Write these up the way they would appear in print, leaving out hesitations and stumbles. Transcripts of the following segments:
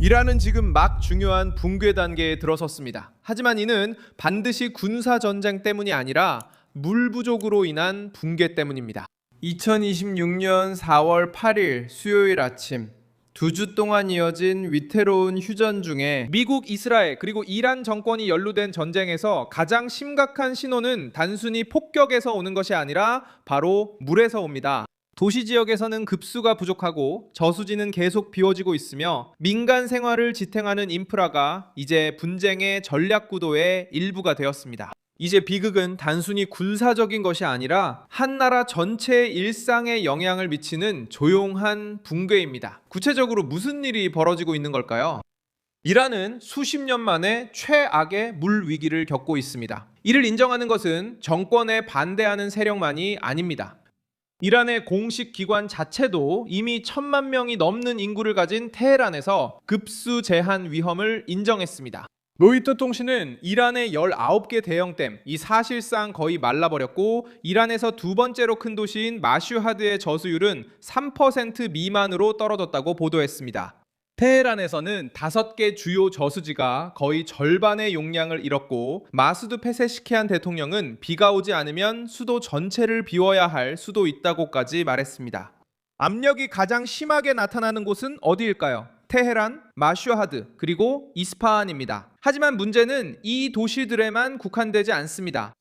이란은 지금 막 중요한 붕괴 단계에 들어섰습니다. 하지만 이는 반드시 군사 전쟁 때문이 아니라 물 부족으로 인한 붕괴 때문입니다. 2026년 4월 8일 수요일 아침 2주 동안 이어진 위태로운 휴전 중에 미국, 이스라엘 그리고 이란 정권이 연루된 전쟁에서 가장 심각한 신호는 단순히 폭격에서 오는 것이 아니라 바로 물에서 옵니다. 도시 지역에서는 급수가 부족하고 저수지는 계속 비워지고 있으며 민간 생활을 지탱하는 인프라가 이제 분쟁의 전략 구도의 일부가 되었습니다. 이제 비극은 단순히 군사적인 것이 아니라 한 나라 전체의 일상에 영향을 미치는 조용한 붕괴입니다. 구체적으로 무슨 일이 벌어지고 있는 걸까요? 이란은 수십 년 만에 최악의 물 위기를 겪고 있습니다. 이를 인정하는 것은 정권에 반대하는 세력만이 아닙니다. 이란의 공식 기관 자체도 이미 1,000만 명이 넘는 인구를 가진 테헤란에서 급수 제한 위험을 인정했습니다. 로이터 통신은 이란의 19개 대형댐, 이 사실상 거의 말라버렸고 이란에서 두 번째로 큰 도시인 마슈하드의 저수율은 3% 미만으로 떨어졌다고 보도했습니다. 테헤란에서는 5개 주요 저수지가 거의 절반의 용량을 잃었고 마수드 페세시키안 대통령은 비가 오지 않으면 수도 전체를 비워야 할 수도 있다고까지 말했습니다. 압력이 가장 심하게 나타나는 곳은 어디일까요? 테헤란, 마슈하드, 그리고 이스파한입니다. 하지만 문제는 이 도시들에만 국한되지 않습니다.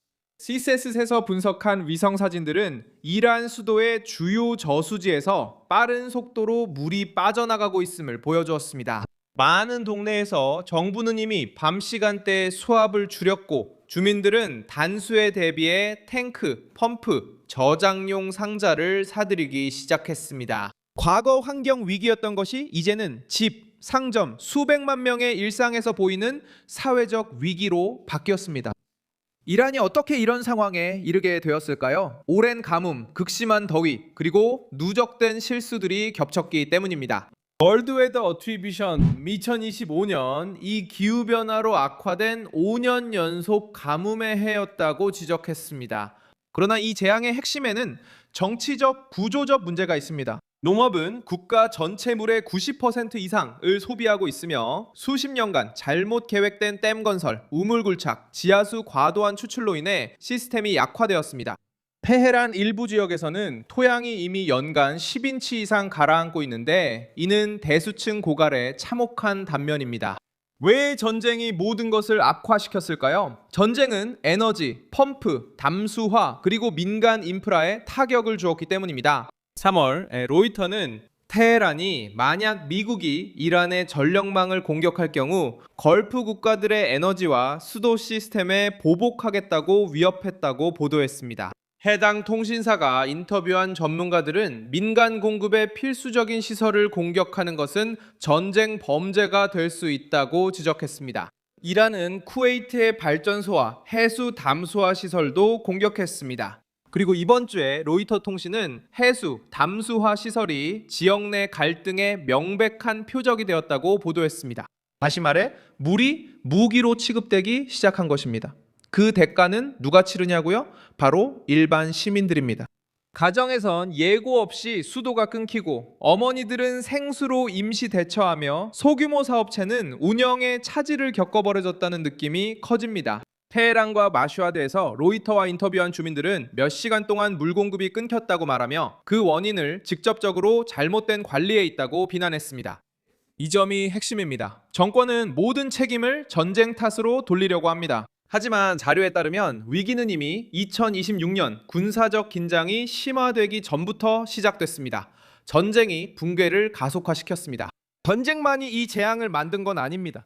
시세스에서 분석한 위성 사진들은 이란 수도의 주요 저수지에서 빠른 속도로 물이 빠져나가고 있음을 보여주었습니다. 많은 동네에서 정부는 이미 밤 시간대에 수압을 줄였고 주민들은 단수에 대비해 탱크, 펌프, 저장용 상자를 사들이기 시작했습니다. 과거 환경 위기였던 것이 이제는 집, 상점, 수백만 명의 일상에서 보이는 사회적 위기로 바뀌었습니다. 이란이 어떻게 이런 상황에 이르게 되었을까요? 오랜 가뭄, 극심한 더위, 그리고 누적된 실수들이 겹쳤기 때문입니다. 월드 웨더 어트리뷰션 2025년 이 기후변화로 악화된 5년 연속 가뭄의 해였다고 지적했습니다. 그러나 이 재앙의 핵심에는 정치적, 구조적 문제가 있습니다. 농업은 국가 전체 물의 90% 이상을 소비하고 있으며 수십 년간 잘못 계획된 댐 건설, 우물 굴착, 지하수 과도한 추출로 인해 시스템이 약화되었습니다. 테헤란 일부 지역에서는 토양이 이미 연간 10인치 이상 가라앉고 있는데 이는 대수층 고갈의 참혹한 단면입니다. 왜 전쟁이 모든 것을 악화시켰을까요? 전쟁은 에너지, 펌프, 담수화, 그리고 민간 인프라에 타격을 주었기 때문입니다. 3월 로이터는 테헤란이 만약 미국이 이란의 전력망을 공격할 경우 걸프 국가들의 에너지와 수도 시스템에 보복하겠다고 위협했다고 보도했습니다. 해당 통신사가 인터뷰한 전문가들은 민간 공급의 필수적인 시설을 공격하는 것은 전쟁 범죄가 될 수 있다고 지적했습니다. 이란은 쿠웨이트의 발전소와 해수 담수화 시설도 공격했습니다. 그리고 이번 주에 로이터 통신은 해수, 담수화 시설이 지역 내 갈등의 명백한 표적이 되었다고 보도했습니다. 다시 말해 물이 무기로 취급되기 시작한 것입니다. 그 대가는 누가 치르냐고요? 바로 일반 시민들입니다. 가정에선 예고 없이 수도가 끊기고 어머니들은 생수로 임시 대처하며 소규모 사업체는 운영에 차질을 겪어버려졌다는 느낌이 커집니다. 테헤란과 마슈하드에서 로이터와 인터뷰한 주민들은 몇 시간 동안 물 공급이 끊겼다고 말하며 그 원인을 직접적으로 잘못된 관리에 있다고 비난했습니다. 이 점이 핵심입니다. 정권은 모든 책임을 전쟁 탓으로 돌리려고 합니다. 하지만 자료에 따르면 위기는 이미 2026년 군사적 긴장이 심화되기 전부터 시작됐습니다. 전쟁이 붕괴를 가속화시켰습니다. 전쟁만이 이 재앙을 만든 건 아닙니다.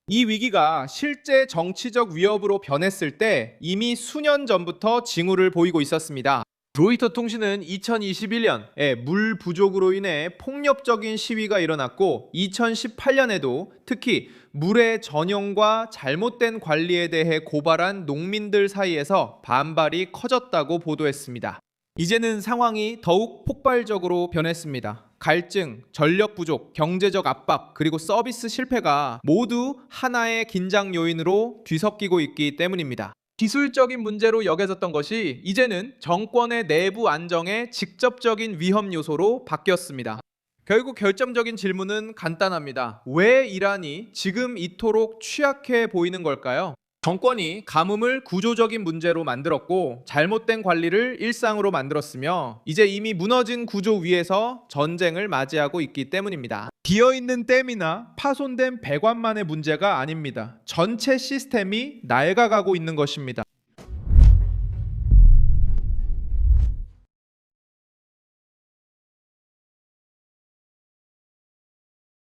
이 위기가 실제 정치적 위협으로 변했을 때 이미 수년 전부터 징후를 보이고 있었습니다. 로이터 통신은 2021년에 물 부족으로 인해 폭력적인 시위가 일어났고 2018년에도 특히 물의 전용과 잘못된 관리에 대해 고발한 농민들 사이에서 반발이 커졌다고 보도했습니다. 이제는 상황이 더욱 폭발적으로 변했습니다. 갈증, 전력 부족, 경제적 압박, 그리고 서비스 실패가 모두 하나의 긴장 요인으로 뒤섞이고 있기 때문입니다. 기술적인 문제로 여겨졌던 것이 이제는 정권의 내부 안정에 직접적인 위험 요소로 바뀌었습니다. 결국 결정적인 질문은 간단합니다. 왜 이란이 지금 이토록 취약해 보이는 걸까요? 정권이 가뭄을 구조적인 문제로 만들었고 잘못된 관리를 일상으로 만들었으며 이제 이미 무너진 구조 위에서 전쟁을 맞이하고 있기 때문입니다. 비어있는 댐이나 파손된 배관만의 문제가 아닙니다. 전체 시스템이 낡아가고 있는 것입니다.